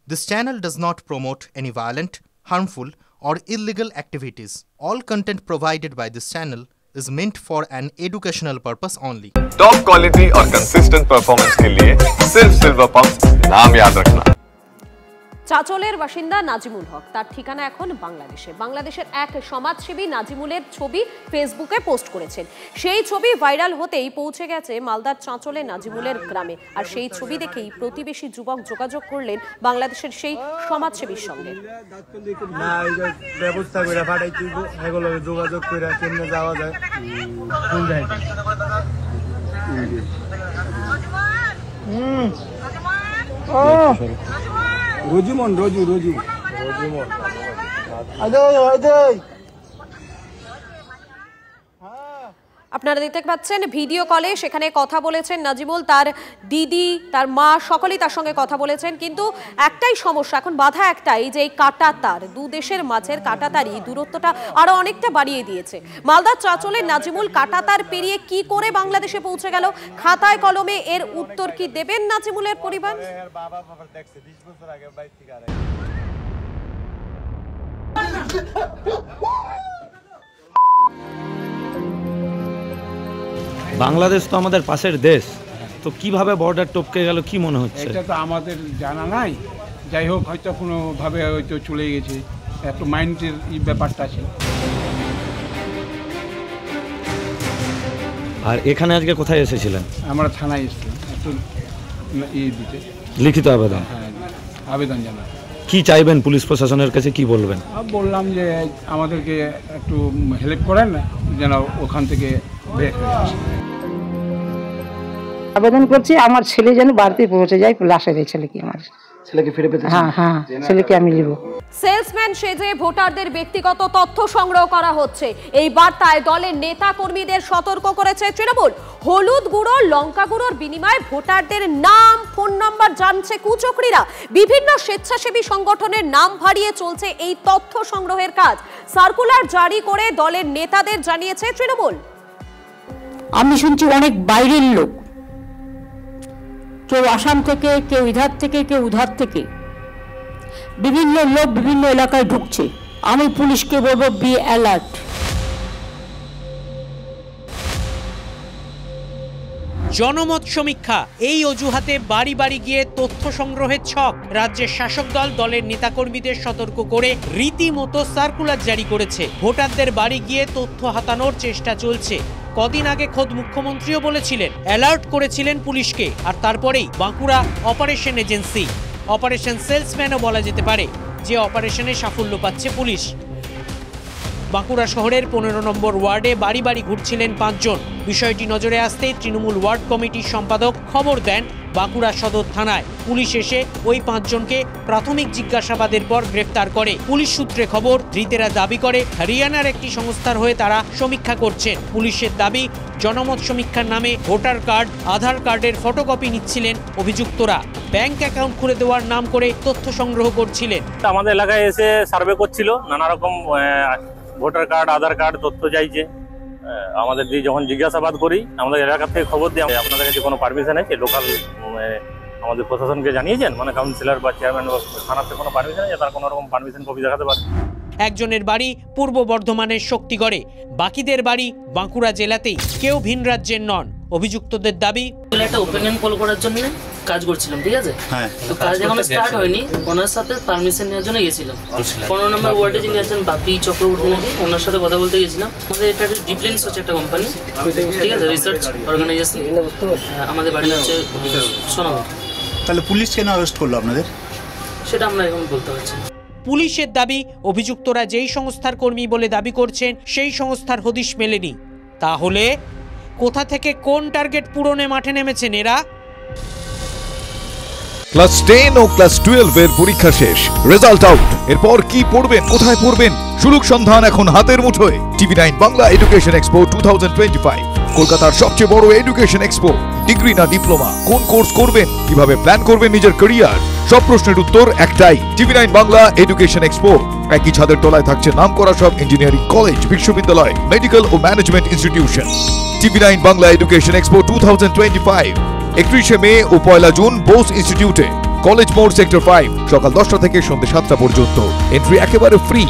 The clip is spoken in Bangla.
This channel does not promote any violent, harmful, or illegal activities. All content provided by this channel is meant for an educational purpose only. Top quality और कंसिस्टेंट परफॉर्मेंस के लिए सिर्फ सिल्वर पंप्स नाम याद रखना। চাচলের বাসিন্দা নাজিমুল হক তার ঠিকানা এখন বাংলাদেশের এক সমাজসেবী নাজিমুলের ছবি ফেসবুকে পোস্ট করেছেন। সেই ছবি ভাইরাল হতেই পৌঁছে গেছে মালদার চাচলে নাজিমুলের গ্রামে। আর সেই ছবি দেখেই প্রতিবেশী যুবক যোগাযোগ করলেন বাংলাদেশের সেই সমাজসেবীর সঙ্গে। ব্যবস্থা করে পাঠাইতে এগুলো যোগাযোগ করে কেমনে যাওয়া যায় কোন জায়গায় রোজুমন আপনারা দেখতে পাচ্ছেন ভিডিও কলে সেখানে কথা বলেছেন নাজিমুল, তার দিদি, তার মা সকলেই তার সঙ্গে কথা বলেছেন। কিন্তু একটাই সমস্যা, এখন বাধা একটাই যে এই কাঁটাতার, দু দেশের মাঝের কাঁটাতারই দূরত্বটা আরো অনেকটা বাড়িয়ে দিয়েছে। মালদার চাচলের নাজিমুল কাঁটাতার পেরিয়ে কি করে বাংলাদেশে পৌঁছে গেল? খাতায় কলমে এর উত্তর কি দেবেন নাজিমুলের পরিবার? বাংলাদেশ তো আমাদের পাশের দেশ, তো কিভাবে বর্ডার টপকে গেল কি মনে হচ্ছে? এটা তো আমাদের জানা নাই, যাই হোক হয়তো কোনোভাবে হয়তো চলে গেছে, একটু মাইন্ডের এই ব্যাপারটা আছে। আর এখানে আজকে কোথায় এসেছিলেন? আমরা থানায় এসেছিলাম একটু দিতে লিখিত আবেদন। হ্যাঁ, আবেদন জানা। কি চাইবেন পুলিশ প্রশাসনের কাছে, কি বলবেন? বললাম যে আমাদেরকে একটু হেল্প করেন যেন ওখান থেকে বের হয়ে আসে। আবেদন করছি আমার ছেলে যেন বাড়িতে পৌঁছে যায়, লাশের এই ছেলেকে, আমার ছেলেকে ফিরে পেতে। হ্যাঁ, ছেলেকে আমি নিব। সেলসম্যান সেজে ভোটারদের ব্যক্তিগত তথ্য সংগ্রহ করা হচ্ছে, এই বার্তায় দলের নেতা কর্মীদের সতর্ক করেছে তৃণমূল। হলুদ গুঁড়ো, লঙ্কা গুঁড়োর বিনিময়ে ভোটারদের নাম, ফোন নম্বর জানছে কুচক্রীরা। বিভিন্ন স্বেচ্ছাসেবী সংগঠনের নাম ভাড়িয়ে চলছে এই তথ্য সংগ্রহের কাজ। সার্কুলার জারি করে দলের নেতাদের জানিয়েছে তৃণমূল। আমি শুনছি অনেক বাইরের লোক, কেউ আসাম থেকে, কেউ ইধার থেকে, কেউ উধার থেকে, বিভিন্ন লোক বিভিন্ন এলাকায় ঢুকছে। আমি পুলিশকে বলবো বি অ্যালার্ট। জনমত সমীক্ষা, এই অজুহাতে বাড়ি বাড়ি গিয়ে তথ্য সংগ্রহের ছক। রাজ্যের শাসক দলের নেতাকর্মীদের সতর্ক করে রীতিমতো সার্কুলার জারি করেছে। ভোটারদের বাড়ি গিয়ে তথ্য হাতানোর চেষ্টা চলছে। কদিন আগে খোদ মুখ্যমন্ত্রীও বলেছিলেন, অ্যালার্ট করেছিলেন পুলিশকে। আর তারপরেই বাঁকুড়া অপারেশন এজেন্সি, অপারেশন সেলসম্যানও বলা যেতে পারে, যে অপারেশনে সাফল্য পাচ্ছে পুলিশ। বাঁকুড়া শহরের 15 নম্বর ওয়ার্ডে বাড়ি বাড়ি ঘুরছিলেন 5 জন। বিষয়টি নজরে আসতেই তৃণমূল ওয়ার্ড কমিটির সম্পাদক খবর দেন বাঁকুড়া সদর থানায়। পুলিশ এসে ওই 5 জনকে প্রাথমিক জিজ্ঞাসাবাদের পর গ্রেফতার করে। পুলিশ সূত্রে খবর, ধৃতেরা দাবি করে হরিয়ানার একটি সংস্থার হয়ে তারা সমীক্ষা করছেন। পুলিশের দাবি, জনমত সমীক্ষার নামে ভোটার কার্ড, আধার কার্ডের ফটোকপি নিচ্ছিলেন অভিযুক্তরা। ব্যাংক অ্যাকাউন্ট খুলে দেওয়ার নাম করে তথ্য সংগ্রহ করছিলেন। আমাদের এলাকায় এসে সার্ভে করছিল, নানা রকম ভোটার কার্ড, আধার কার্ড তথ্য চাইছে। আমাদের দিয়ে যখন জিজ্ঞাসাবাদ করি, আমাদের এলাকা থেকে খবর দিয়ে আপনাদের কাছে কোনো পারমিশন আছে? লোকাল আমাদের প্রশাসনকে জানিয়েছেন, মানে কাউন্সিলর বা চেয়ারম্যান বা থানাতে কোনো পারমিশন আছে? তার কোনো রকম পারমিশন কপি দেখাতে পারে? একজনের বাড়ি পূর্ব বর্ধমানের শক্তিগড়ে, বাকিদের বাড়ি বাঁকুড়া জেলাতেই। কেউ ভিন রাজ্যের নন। অভিযুক্তদের দাবি, একটা ওপেনিং কল করার জন্য কাজ করছিলাম, ঠিক আছে? তো কাজ এখনো স্টার্ট হয়নি, ওনার সাথে পারমিশন নেওয়ার জন্য গেছিলাম। 15 নম্বর ওয়ার্ডে যিনি আছেন বাপি চক্রবর্তী নাকি, ওনার সাথে কথা বলতে গেছিলাম। আমাদের এটা একটা ডিফেন্স হচ্ছে একটা কোম্পানি, ঠিক আছে, রিসার্চ অর্গানাইজেশন। আমাদের বাড়ি হচ্ছে সোনামুখী। তাহলে পুলিশ কেন অ্যারেস্ট করলো আপনাদের? সেটা আমরা এখন বলতে পারছি। পুলিশের দাবি, অভিযুক্তরা যেই সংস্থার কর্মী বলে দাবি করছেন সেই সংস্থার হদিশ মেলেনি। তাহলে কোথা থেকে কোন টার্গেট পূরণে মাঠে নেমেছেন এরা? ক্লাস 10 ও ক্লাস 12 এর পরীক্ষা শেষ, রেজাল্ট আউট। এরপর কি পড়বেন, কোথায় পড়বেন? সুলুক সন্ধান এখন হাতের মুঠোয়। TV9 বাংলা এডুকেশন এক্সপো 2025, কলকাতার সবচেয়ে বড় এডুকেশন এক্সপো। ডিগ্রি না ডিপ্লোমা, কোন কোর্স করবেন, কিভাবে প্ল্যান করবেন নিজের ক্যারিয়ার, সব প্রশ্নের উত্তর একটাই। TV9 Bangla education expo. একই ছাদের তলায় থাকছে নামকরা সব ইঞ্জিনিয়ারিং কলেজ, বিশ্ববিদ্যালয়, মেডিকেল ও management institution. TV9 Bangla education expo 2025, 31 May ও 1 জুন বোস ইনস্টিটিউটে। কলেজ মোড় সেক্টর 5 সকাল 10টা থেকে সন্ধ্যে 7টা পর্যন্ত। এন্ট্রি একেবারে ফ্রি।